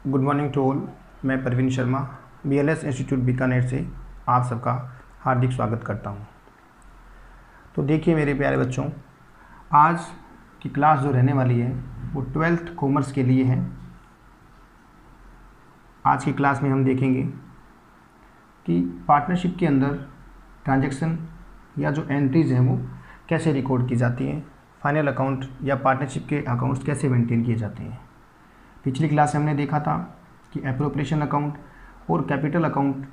Good morning to all. मैं Praveen Sharma BLS institute Bikaner से आप सबका हार्दिक स्वागत करता हूं। तो देखिए मेरे प्यारे बच्चों, आज की क्लास जो रहने वाली है वो 12th कॉमर्स के लिए है। आज की क्लास में हम देखेंगे कि पार्टनरशिप के अंदर ट्रांजैक्शन या जो एंट्रीज़ हैं वो कैसे रिकॉर्ड की जाती हैं, फाइनल अकाउंट या पार्टनरशिप के अकाउंट्स कैसे मेंटेन किए जाते हैं। पिछली क्लास में हमने देखा था कि एप्रोप्रिएशन अकाउंट और कैपिटल अकाउंट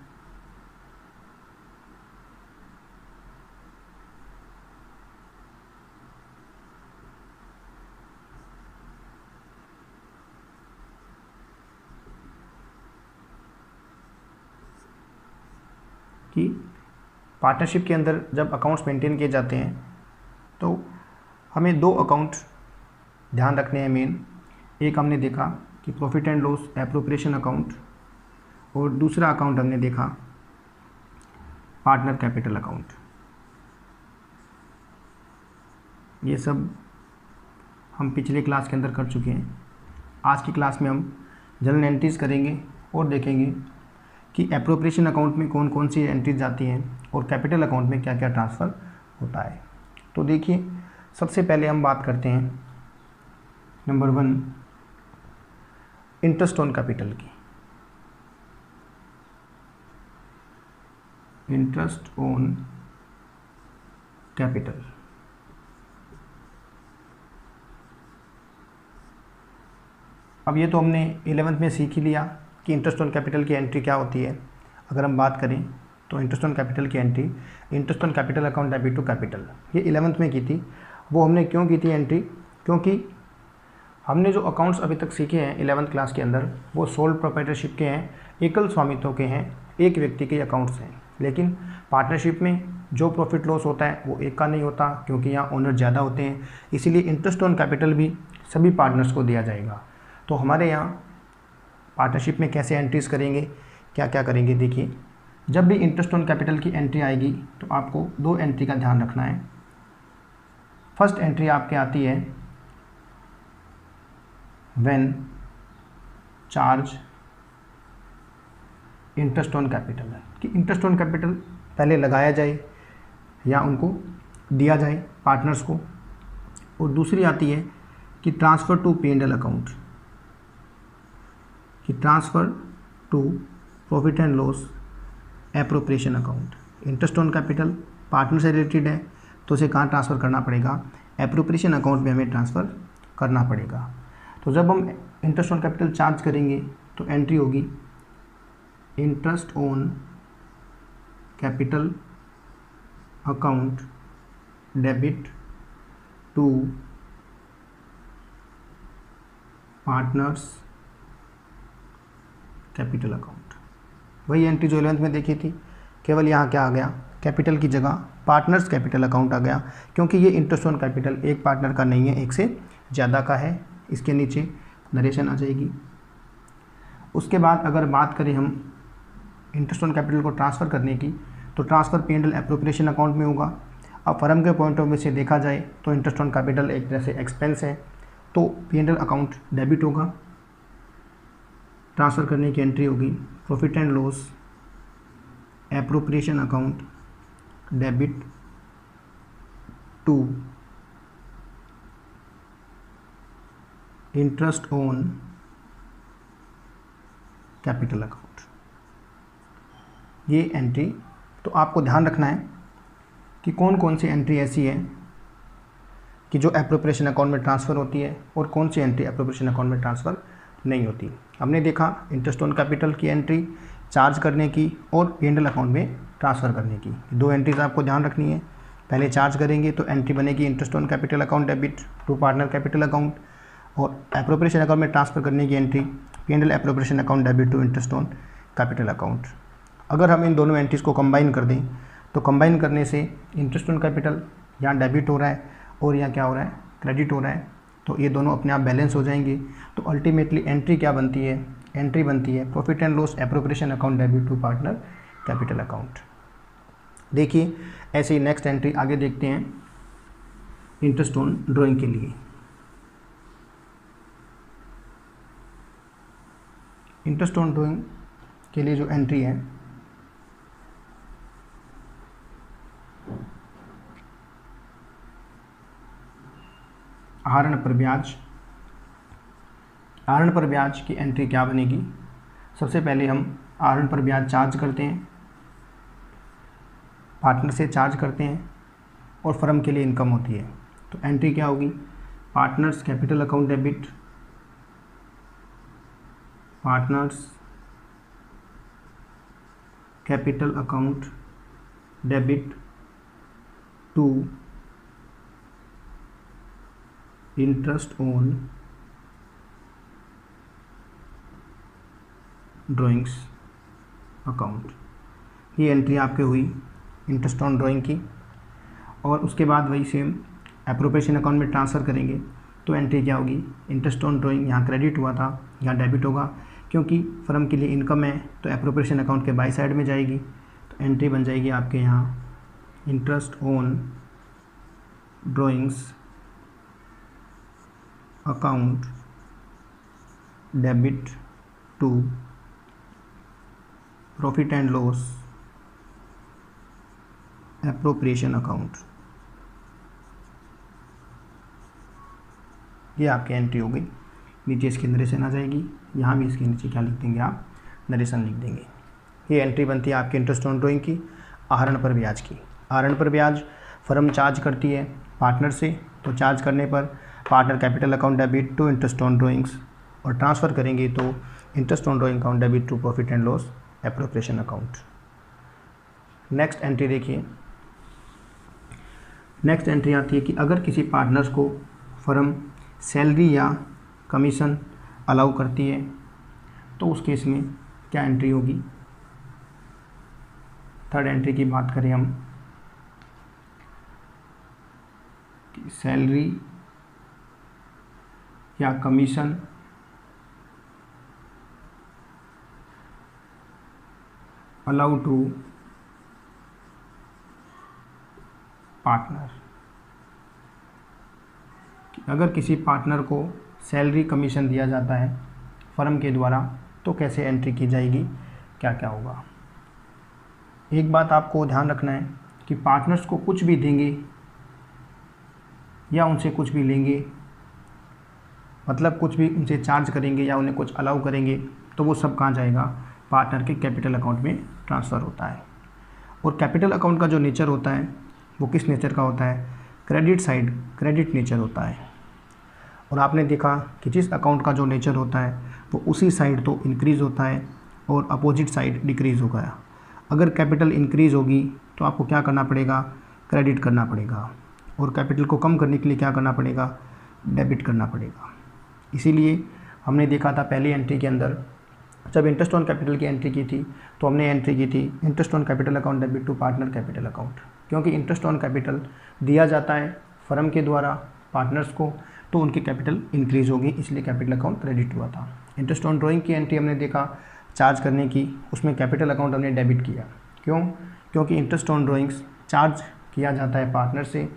कि पार्टनरशिप के अंदर जब अकाउंट्स मेंटेन किए जाते हैं तो हमें दो अकाउंट ध्यान रखने हैं मेन। एक हमने देखा कि profit and loss appropriation account और दूसरा अकाउंट हमने देखा पार्टनर कैपिटल अकाउंट। ये सब हम पिछले क्लास के अंदर कर चुके हैं। आज की क्लास में हम जनरल एंट्रीज करेंगे और देखेंगे कि एप्रोप्रिएशन अकाउंट में कौन कौन सी एंट्रीज आती हैं और कैपिटल अकाउंट में क्या क्या ट्रांसफ़र होता है। तो देखिए, सबसे पहले हम बात करते हैं नंबर 1 इंटरेस्ट ऑन कैपिटल की। इंटरेस्ट ऑन कैपिटल अब ये तो हमने 11th में सीख ही लिया कि इंटरेस्ट ऑन कैपिटल की एंट्री क्या होती है। अगर हम बात करें तो इंटरेस्ट ऑन कैपिटल की entry, interest on capital account debit to capital, ये 11th में की थी। वो हमने क्यों की थी एंट्री? क्योंकि हमने जो अकाउंट्स अभी तक सीखे हैं 11th क्लास के अंदर वो सोल प्रोप्राइटरशिप के हैं, एकल स्वामित्व के हैं, एक व्यक्ति के अकाउंट्स हैं। लेकिन पार्टनरशिप में जो प्रॉफिट लॉस होता है वो एक का नहीं होता, क्योंकि यहाँ ओनर ज़्यादा होते हैं। इसीलिए इंटरेस्ट ऑन कैपिटल भी सभी पार्टनर्स को दिया जाएगा। तो हमारे यहाँ पार्टनरशिप में कैसे एंट्रीज करेंगे, क्या क्या करेंगे, देखिए। जब भी इंटरेस्ट ऑन कैपिटल की एंट्री आएगी तो आपको दो एंट्री का ध्यान रखना है। फर्स्ट एंट्री आपके आती है when charge interest on capital, कि इंटरेस्ट ऑन कैपिटल पहले लगाया जाए या उनको दिया जाए पार्टनर्स को। और दूसरी आती है कि ट्रांसफ़र टू P&L अकाउंट, कि transfer to profit and loss appropriation account. Interest on capital partner से रिलेटेड है तो उसे कहाँ ट्रांसफ़र करना पड़ेगा? एप्रोप्रिएशन अकाउंट में हमें ट्रांसफ़र करना पड़ेगा। तो जब हम इंटरेस्ट ऑन कैपिटल चार्ज करेंगे तो एंट्री होगी interest on capital account debit to partners capital account. वही एंट्री जो 11th में देखी थी, केवल यहाँ क्या आ गया, कैपिटल की जगह पार्टनर्स कैपिटल अकाउंट आ गया, क्योंकि ये इंटरेस्ट ऑन कैपिटल एक पार्टनर का नहीं है, एक से ज़्यादा का है। इसके नीचे नरेशन आ जाएगी। उसके बाद अगर बात करें हम इंटरेस्ट ऑन कैपिटल को ट्रांसफ़र करने की, तो ट्रांसफ़र P&L एप्रोप्रिएशन अकाउंट में होगा। अब फर्म के पॉइंट ऑफ व्यू से देखा जाए तो इंटरेस्ट ऑन कैपिटल एक तरह से एक्सपेंस है, तो P&L अकाउंट डेबिट होगा। ट्रांसफ़र करने की एंट्री होगी profit and loss appropriation account debit to interest on capital account. ये एंट्री तो आपको ध्यान रखना है कि कौन कौन सी एंट्री ऐसी है कि जो एप्रोप्रिएशन अकाउंट में ट्रांसफ़र होती है और कौन सी एंट्री एप्रोप्रिएशन अकाउंट में ट्रांसफ़र नहीं होती। हमने देखा इंटरेस्ट ऑन कैपिटल की एंट्री चार्ज करने की और P&L अकाउंट में ट्रांसफ़र करने की, दो एंट्रीज आपको ध्यान रखनी है। पहले चार्ज करेंगे तो एंट्री बनेगी interest on capital account debit to partner capital account, और एप्रोप्रिएशन अकाउंट में ट्रांसफ़र करने की entry P&L appropriation account debit to interest on capital account. अगर हम इन दोनों एंट्रीज़ को कंबाइन कर दें तो कंबाइन करने से इंटरेस्ट ऑन कैपिटल यहाँ डेबिट हो रहा है और यहाँ क्या हो रहा है, क्रेडिट हो रहा है, तो ये दोनों अपने आप बैलेंस हो जाएंगे। तो अल्टीमेटली एंट्री क्या बनती है? एंट्री बनती है profit and loss appropriation account debit to partner capital account. देखिए ऐसे ही नेक्स्ट एंट्री आगे देखते हैं इंटरेस्ट ऑन ड्राइंग के लिए। इंटरेस्ट ऑन ड्राइंग के लिए जो एंट्री है आहरण पर ब्याज, आहरण पर ब्याज की एंट्री क्या बनेगी? सबसे पहले हम आहरण पर ब्याज चार्ज करते हैं, पार्टनर से चार्ज करते हैं और फर्म के लिए इनकम होती है। तो एंट्री क्या होगी? Partners capital account debit, partners capital account debit to interest on drawings account. ये एंट्री आपके हुई इंटरेस्ट ऑन ड्राइंग की। और उसके बाद वही सेम एप्रोप्रिएशन अकाउंट में ट्रांसफ़र करेंगे तो एंट्री क्या होगी? इंटरेस्ट ऑन ड्राइंग यहाँ क्रेडिट हुआ था, यहाँ डेबिट होगा, क्योंकि फर्म के लिए इनकम है तो एप्रोप्रिएशन अकाउंट के बाई साइड में जाएगी। तो एंट्री बन जाएगी आपके यहाँ interest on drawings account debit to profit and loss appropriation account. ये आपकी एंट्री हो गई। नीचे इसकी नरेशन आ जाएगी, यहाँ भी इसके नीचे क्या लिख देंगे आप? नरेशन लिख देंगे। ये एंट्री बनती है आपके इंटरेस्ट ऑन ड्राइंग की, आहरण पर ब्याज की। आहरण पर ब्याज फर्म चार्ज करती है पार्टनर से, तो चार्ज करने पर partner capital account debit to interest on drawings, और ट्रांसफ़र करेंगे तो interest on drawing account debit to profit and loss appropriation account. Next entry देखिए, नेक्स्ट एंट्री आती है कि अगर किसी पार्टनर्स को फर्म सैलरी या कमीशन अलाउ करती है तो उस केस में क्या एंट्री होगी? थर्ड एंट्री की बात करें हम कि सैलरी या कमीशन अलाउ टू पार्टनर। अगर किसी पार्टनर को सैलरी कमीशन दिया जाता है फर्म के द्वारा तो कैसे एंट्री की जाएगी, क्या क्या होगा? एक बात आपको ध्यान रखना है कि पार्टनर्स को कुछ भी देंगे या उनसे कुछ भी लेंगे, मतलब कुछ भी उनसे चार्ज करेंगे या उन्हें कुछ अलाउ करेंगे, तो वो सब कहाँ जाएगा? पार्टनर के कैपिटल अकाउंट में ट्रांसफ़र होता है। और कैपिटल अकाउंट का जो नेचर होता है वो किस नेचर का होता है? क्रेडिट साइड, क्रेडिट नेचर होता है। और आपने देखा कि जिस अकाउंट का जो नेचर होता है वो उसी साइड तो इंक्रीज़ होता है और अपोजिट साइड डिक्रीज़ होगा। अगर कैपिटल इंक्रीज़ होगी तो आपको क्या करना पड़ेगा? क्रेडिट करना पड़ेगा। और कैपिटल को कम करने के लिए क्या करना पड़ेगा? डेबिट करना पड़ेगा। इसीलिए हमने देखा था पहली एंट्री के अंदर, जब इंटरेस्ट ऑन कैपिटल की एंट्री की थी तो हमने एंट्री की थी interest on capital account debit to partner capital account, क्योंकि इंटरेस्ट ऑन कैपिटल दिया जाता है फर्म के द्वारा पार्टनर्स को, तो उनकी कैपिटल इंक्रीज़ होगी, इसलिए कैपिटल अकाउंट क्रेडिट हुआ था। इंटरेस्ट ऑन ड्राइंग की एंट्री हमने देखा चार्ज करने की, उसमें कैपिटल अकाउंट हमने डेबिट किया। क्यों? क्योंकि इंटरेस्ट ऑन ड्राइंग्स चार्ज किया जाता है पार्टनर से,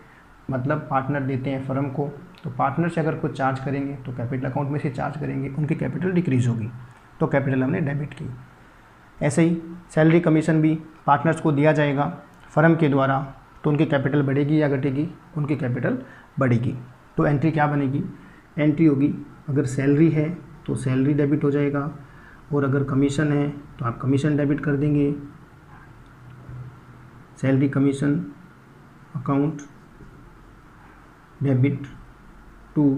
मतलब पार्टनर देते हैं फर्म को, तो पार्टनर से अगर कुछ चार्ज करेंगे तो कैपिटल अकाउंट में से चार्ज करेंगे, उनकी कैपिटल डिक्रीज़ होगी, तो कैपिटल हमने डेबिट की। ऐसे ही सैलरी कमीशन भी पार्टनर्स को दिया जाएगा फर्म के द्वारा, तो उनकी कैपिटल बढ़ेगी या घटेगी? उनकी कैपिटल बढ़ेगी। तो एंट्री क्या बनेगी? एंट्री होगी अगर सैलरी है तो सैलरी डेबिट हो जाएगा, और अगर कमीशन है तो आप कमीशन डेबिट कर देंगे। Salary commission account debit to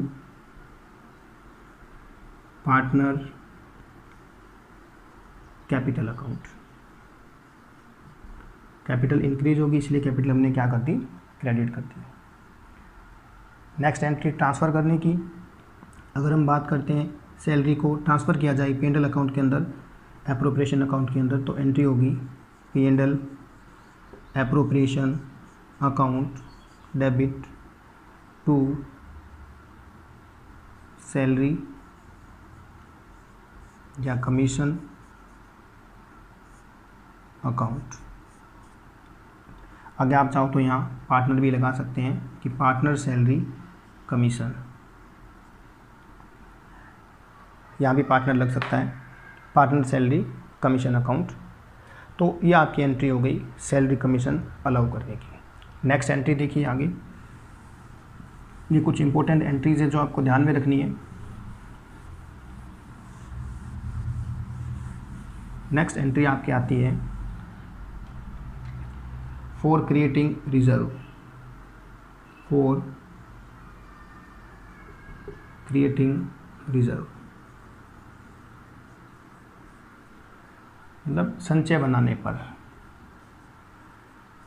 partner capital account. Capital increase होगी इसलिए कैपिटल हमने क्या कर दी? क्रेडिट कर दी। नेक्स्ट एंट्री ट्रांसफ़र करने की, अगर हम बात करते हैं सैलरी को ट्रांसफ़र किया जाए P&L अकाउंट के अंदर, एप्रोप्रिएशन अकाउंट के अंदर, तो एंट्री होगी P&L appropriation account debit to salary या कमीशन अकाउंट। आगे आप चाहो तो यहाँ पार्टनर भी लगा सकते हैं कि पार्टनर सैलरी कमीशन, यहाँ भी पार्टनर लग सकता है। Partner salary commission account. तो ये आपकी एंट्री हो गई सैलरी कमीशन अलाउ करने की। नेक्स्ट एंट्री देखिए आगे, ये कुछ इंपॉर्टेंट एंट्रीज है जो आपको ध्यान में रखनी है। नेक्स्ट एंट्री आपकी आती है for creating reserve, for creating reserve मतलब संचय बनाने पर।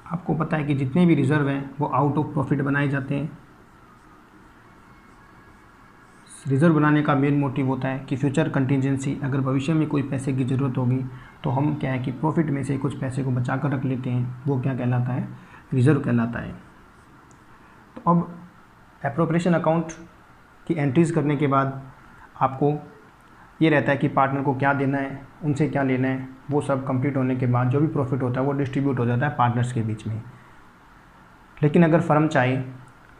आपको पता है कि जितने भी रिजर्व हैं वो आउट ऑफ प्रॉफिट बनाए जाते हैं। रिजर्व बनाने का मेन मोटिव होता है कि फ्यूचर कंटिजेंसी, अगर भविष्य में कोई पैसे की ज़रूरत होगी तो हम क्या है कि प्रॉफिट में से कुछ पैसे को बचा कर रख लेते हैं, वो क्या कहलाता है, रिजर्व कहलाता है। तो अब एप्रोप्रिएशन अकाउंट की एंट्रीज़ करने के बाद आपको ये रहता है कि पार्टनर को क्या देना है, उनसे क्या लेना है, वो सब कंप्लीट होने के बाद जो भी प्रॉफिट होता है वो डिस्ट्रीब्यूट हो जाता है पार्टनर्स के बीच में। लेकिन अगर फर्म चाहे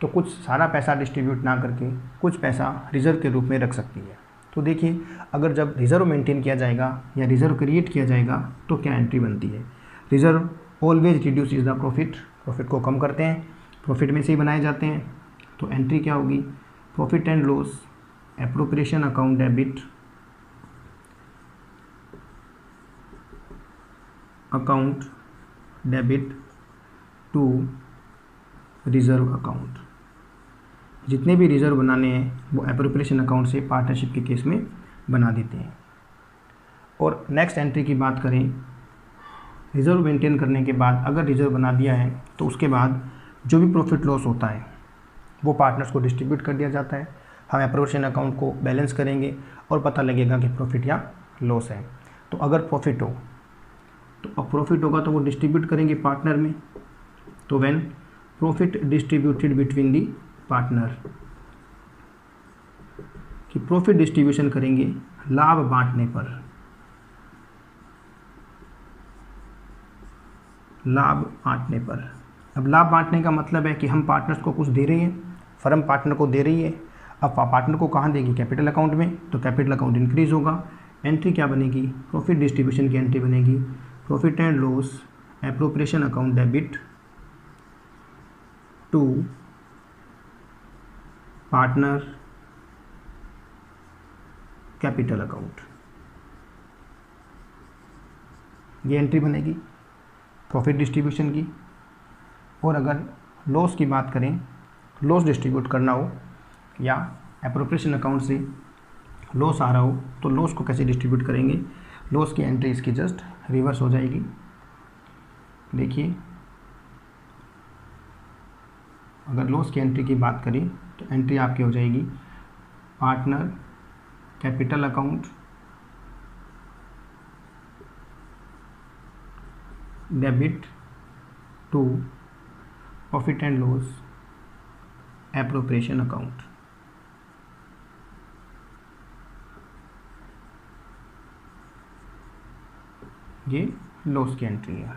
तो कुछ सारा पैसा डिस्ट्रीब्यूट ना करके कुछ पैसा रिज़र्व के रूप में रख सकती है। तो देखिए, अगर जब रिज़र्व मेंटेन किया जाएगा या रिज़र्व क्रिएट किया जाएगा तो क्या एंट्री बनती है। Reserve always reduces the profit, profit को कम करते हैं, प्रॉफिट में से ही बनाए जाते हैं। तो एंट्री क्या होगी, profit and loss appropriation account debit account debit to reserve account. जितने भी रिज़र्व बनाने हैं वो एप्रोप्रिएशन अकाउंट से पार्टनरशिप के केस में बना देते हैं। और नेक्स्ट एंट्री की बात करें, रिज़र्व मेंटेन करने के बाद अगर रिज़र्व बना दिया है तो उसके बाद जो भी प्रॉफिट लॉस होता है वो पार्टनर्स को डिस्ट्रीब्यूट कर दिया जाता है। हम एप्रोप्रिएशन अकाउंट को बैलेंस करेंगे और पता लगेगा कि प्रॉफिट या लॉस है। तो अगर प्रॉफिट हो तो अब प्रॉफिट होगा तो वो डिस्ट्रीब्यूट करेंगे पार्टनर में। तो when profit distributed between the partner, कि प्रॉफिट डिस्ट्रीब्यूशन करेंगे लाभ बांटने पर, लाभ बांटने पर। अब लाभ बांटने का मतलब है कि हम पार्टनर्स को कुछ दे रहे हैं, फर्म पार्टनर को दे रही है। अब पार्टनर को कहाँ देगी, कैपिटल अकाउंट में, तो कैपिटल अकाउंट इंक्रीज होगा। एंट्री क्या बनेगी, प्रॉफिट डिस्ट्रीब्यूशन की एंट्री बनेगी, profit and loss appropriation account debit to partner capital account. ये एंट्री बनेगी प्रॉफिट डिस्ट्रीब्यूशन की। और अगर लॉस की बात करें, लॉस डिस्ट्रीब्यूट करना हो या एप्रोप्रिएशन अकाउंट से लॉस आ रहा हो तो लॉस को कैसे डिस्ट्रीब्यूट करेंगे, लॉस की एंट्री इसकी जस्ट रिवर्स हो जाएगी। देखिए, अगर लॉस की एंट्री की बात करें तो एंट्री आपकी हो जाएगी partner capital account debit to profit and loss appropriation account. ये लॉस की एंट्री है।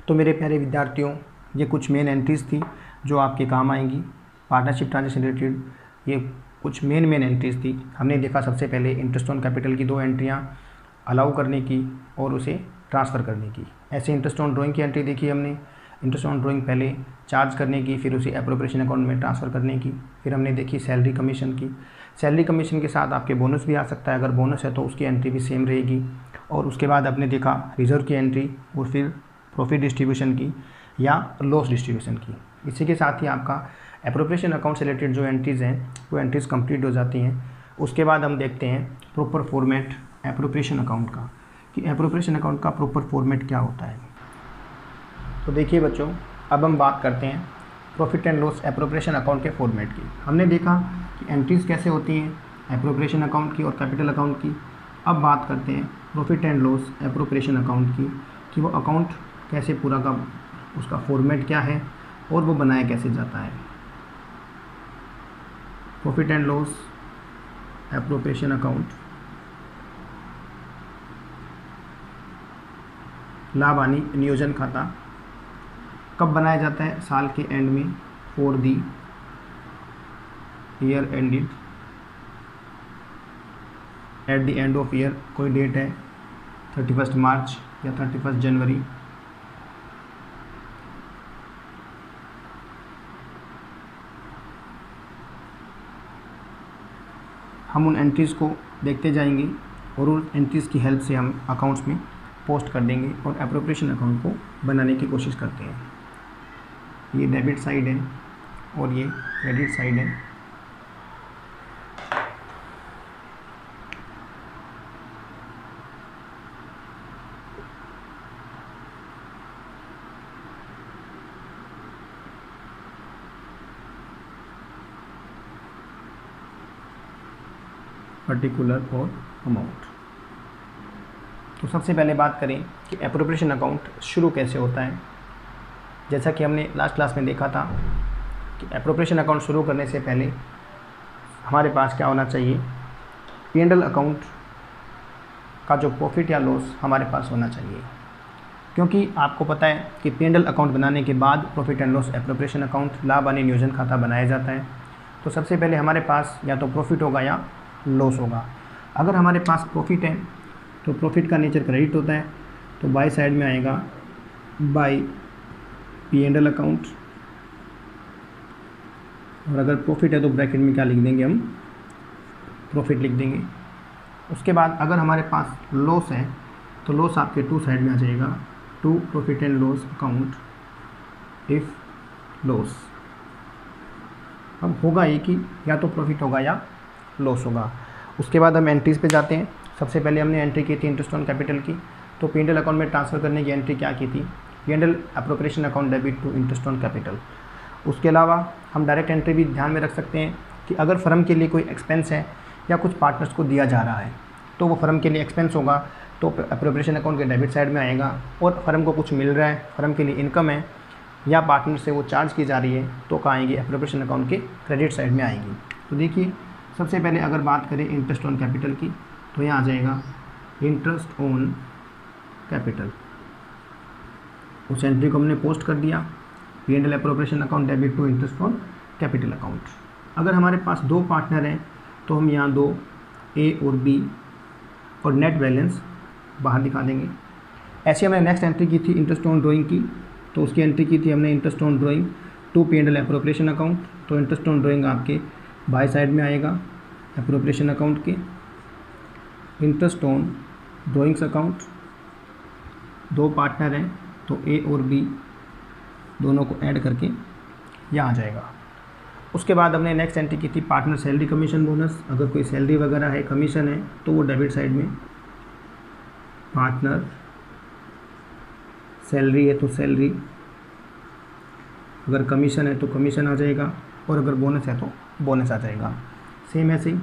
तो मेरे प्यारे विद्यार्थियों, ये कुछ मेन एंट्रीज थी जो आपके काम आएंगी पार्टनरशिप ट्रांजेक्शन रिलेटेड। ये कुछ मेन एंट्रीज थी। हमने देखा सबसे पहले इंटरेस्ट ऑन कैपिटल की 2 एंट्रियाँ अलाउ करने की और उसे ट्रांसफ़र करने की। ऐसे इंटरेस्ट ऑन ड्राइंग की एंट्री देखी हमने, इंटरेस्ट ऑन ड्राइंग पहले चार्ज करने की, फिर उसे एप्रोप्रिएशन अकाउंट में ट्रांसफ़र करने की। फिर हमने देखी सैलरी कमीशन की। सैलरी कमीशन के साथ आपके बोनस भी आ सकता है, अगर बोनस है तो उसकी एंट्री भी सेम रहेगी। और उसके बाद आपने देखा रिजर्व की एंट्री और फिर प्रॉफिट डिस्ट्रीब्यूशन की या लॉस डिस्ट्रीब्यूशन की। इसी के साथ ही आपका एप्रोप्रिएशन अकाउंट से रिलेटेड जो एंट्रीज़ हैं वो एंट्रीज़ कंप्लीट हो जाती हैं। उसके बाद हम देखते हैं प्रॉपर फॉर्मेट एप्रोप्रिएशन अकाउंट का, कि एप्रोप्रिएशन अकाउंट का प्रॉपर फॉर्मेट क्या होता है। तो देखिए बच्चों, अब हम बात करते हैं profit and loss appropriation account के फॉर्मेट की। हमने देखा कि एंट्रीज़ कैसे होती हैं एप्रोप्रिएशन अकाउंट की और कैपिटल अकाउंट की। अब बात करते हैं profit and loss appropriation account की, कि वो अकाउंट कैसे पूरा का उसका फॉर्मेट क्या है और वो बनाया कैसे जाता है। Profit and loss appropriation account, लाभ हानि नियोजन खाता कब बनाया जाता है, साल के एंड में, for the year ended at the end of year कोई डेट है 31 मार्च या 31 जनवरी, हम उन एंट्रीज़ को देखते जाएंगे और उन एंट्रीज़ की हेल्प से हम अकाउंट्स में पोस्ट कर देंगे और एप्रोप्रिएशन अकाउंट को बनाने की कोशिश करते हैं। ये डेबिट साइड है और ये क्रेडिट साइड है। पर्टिकुलर और अमाउंट। तो सबसे पहले बात करें कि एप्रोप्रिएशन अकाउंट शुरू कैसे होता है। जैसा कि हमने लास्ट क्लास में देखा था कि एप्रोप्रिएशन अकाउंट शुरू करने से पहले हमारे पास क्या होना चाहिए, P&L अकाउंट का जो प्रॉफिट या लॉस हमारे पास होना चाहिए, क्योंकि आपको पता है कि P&L अकाउंट बनाने के बाद profit and loss appropriation account लाभ हानि नियोजन खाता बनाया जाता है। तो सबसे पहले हमारे पास या तो प्रॉफिट होगा या लॉस होगा। अगर हमारे पास प्रॉफिट है तो प्रॉफिट का नेचर क्रेडिट होता है, तो बाई साइड में आएगा बाई P&L अकाउंट, और अगर प्रॉफिट है तो ब्रैकेट में क्या लिख देंगे, हम प्रॉफिट लिख देंगे। उसके बाद अगर हमारे पास लॉस है तो लॉस आपके टू साइड में आ जाएगा, to profit and loss account if loss. अब होगा ये कि या तो प्रॉफिट होगा या लॉस होगा। उसके बाद हम एंट्रीज़ पे जाते हैं। सबसे पहले हमने एंट्री की थी इंटरेस्ट ऑन कैपिटल की, तो P&L अकाउंट में ट्रांसफ़र करने की एंट्री क्या की थी, P&L appropriation account debit to interest on capital. उसके अलावा हम डायरेक्ट एंट्री भी ध्यान में रख सकते हैं कि अगर फर्म के लिए कोई एक्सपेंस है या कुछ पार्टनर्स को दिया जा रहा है तो वो फर्म के लिए एक्सपेंस होगा, तो एप्रोप्रिएशन अकाउंट के डेबिट साइड में आएगा। और फर्म को कुछ मिल रहा है, फर्म के लिए इनकम है या पार्टनर से वो चार्ज की जा रही है, तो कहाँ आएगी, एप्रोप्रिएशन अकाउंट के क्रेडिट साइड में आएगी। तो देखिए सबसे पहले अगर बात करें इंटरेस्ट ऑन कैपिटल की, तो यहाँ आ जाएगा इंटरेस्ट ऑन कैपिटल। उस एंट्री को हमने पोस्ट कर दिया, P&L appropriation account debit to interest on capital account. अगर हमारे पास दो पार्टनर हैं तो हम यहाँ दो A और B और नेट बैलेंस बाहर दिखा देंगे। ऐसे हमने नेक्स्ट एंट्री की थी इंटरेस्ट ऑन ड्राइंग की, तो उसकी एंट्री की थी हमने interest on drawing to P&L appropriation account. तो इंटरेस्ट ऑन ड्राइंग आपके बाय साइड में आएगा एप्रोप्रिएशन अकाउंट के। इंटरेस्ट ऑन ड्राइंग्स अकाउंट, दो पार्टनर हैं तो A और B दोनों को ऐड करके यहाँ आ जाएगा। उसके बाद हमने नेक्स्ट एंट्री की थी पार्टनर सैलरी कमीशन बोनस। अगर कोई सैलरी वगैरह है, कमीशन है, तो वो डेबिट साइड में, पार्टनर सैलरी है तो सैलरी, अगर कमीशन है तो कमीशन आ जाएगा, और अगर बोनस है तो बोनस आ जाएगा। सेम ऐसे ही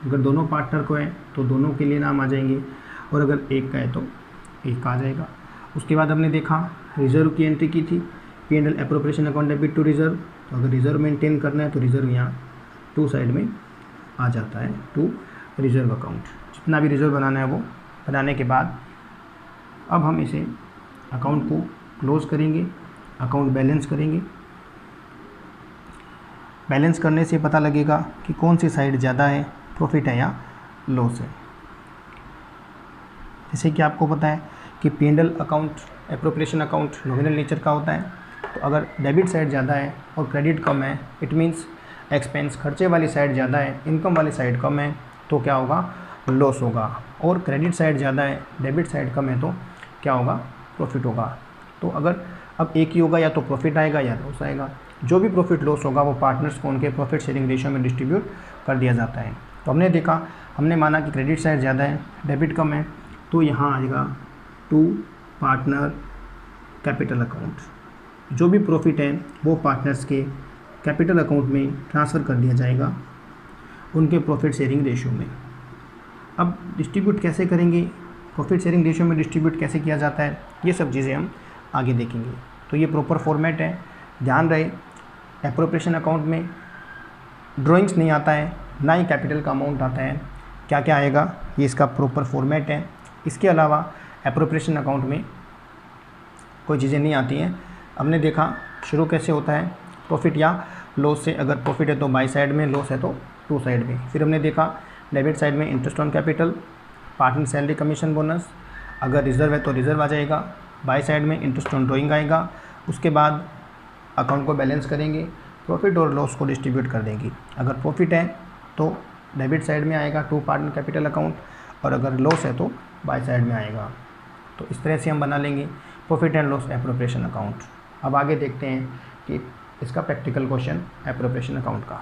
अगर दोनों पार्टनर को है तो दोनों के लिए नाम आ जाएंगे, और अगर एक का है तो एक का आ जाएगा। उसके बाद हमने देखा रिजर्व की एंट्री की थी, P&L appropriation account debit to reserve. तो अगर रिजर्व मेंटेन करना है तो रिजर्व यहाँ टू साइड में आ जाता है, टू रिजर्व अकाउंट। जितना भी रिजर्व बनाना है वो बनाने के बाद अब हम इसे अकाउंट को क्लोज करेंगे, अकाउंट बैलेंस करेंगे। बैलेंस करने से पता लगेगा कि कौन सी साइड ज़्यादा है, प्रॉफिट है या लॉस है। जैसे कि आपको पता है कि P&L account appropriation account nominal nature का होता है, तो अगर डेबिट साइड ज़्यादा है और क्रेडिट कम है, इट मीन्स एक्सपेंस खर्चे वाली साइड ज़्यादा है, इनकम वाली साइड कम है, तो क्या होगा, लॉस होगा। और क्रेडिट साइड ज़्यादा है, डेबिट साइड कम है, तो क्या होगा, प्रॉफिट होगा। तो अगर अब एक ही होगा, या तो प्रॉफिट आएगा या लॉस आएगा। जो भी प्रॉफिट लॉस होगा वो पार्टनर्स को उनके प्रॉफिट शेयरिंग रेशियो में डिस्ट्रीब्यूट कर दिया जाता है। तो हमने देखा, हमने माना कि क्रेडिट साइड ज़्यादा है, डेबिट कम है, तो यहाँ आएगा टू पार्टनर कैपिटल अकाउंट। जो भी प्रॉफिट है वो पार्टनर्स के कैपिटल अकाउंट में ट्रांसफ़र कर दिया जाएगा उनके प्रॉफिट शेयरिंग रेशियो में। अब डिस्ट्रीब्यूट कैसे करेंगे, प्रॉफिट शेयरिंग रेशियो में डिस्ट्रीब्यूट कैसे किया जाता है, ये सब चीज़ें हम आगे देखेंगे। तो ये प्रॉपर फॉर्मेट है, ध्यान रहे। एप्रोप्रिएशन अकाउंट में ड्राइंग्स नहीं आता है, ना ही कैपिटल का अमाउंट आता है। क्या क्या आएगा, ये इसका प्रॉपर फॉर्मेट है। इसके अलावा एप्रोप्रिएशन अकाउंट में कोई चीज़ें नहीं आती हैं। हमने देखा शुरू कैसे होता है, प्रॉफिट या लॉस से। अगर प्रॉफिट है तो बाई साइड में, लॉस है तो टू साइड में। फिर हमने देखा डेबिट साइड में interest on capital, partner salary commission bonus, अगर रिजर्व है तो रिजर्व आ जाएगा। बाई साइड में इंटरेस्ट ऑन ड्रॉइंग आएगा। उसके बाद अकाउंट को बैलेंस करेंगे, प्रॉफिट और लॉस को डिस्ट्रीब्यूट कर देंगे। अगर प्रॉफिट है तो डेबिट साइड में आएगा टू पार्टनर कैपिटल अकाउंट, और अगर लॉस है तो बाई साइड में आएगा। तो इस तरह से हम बना लेंगे profit and loss appropriation account. अब आगे देखते हैं कि इसका प्रैक्टिकल क्वेश्चन एप्रोप्रिएशन अकाउंट का।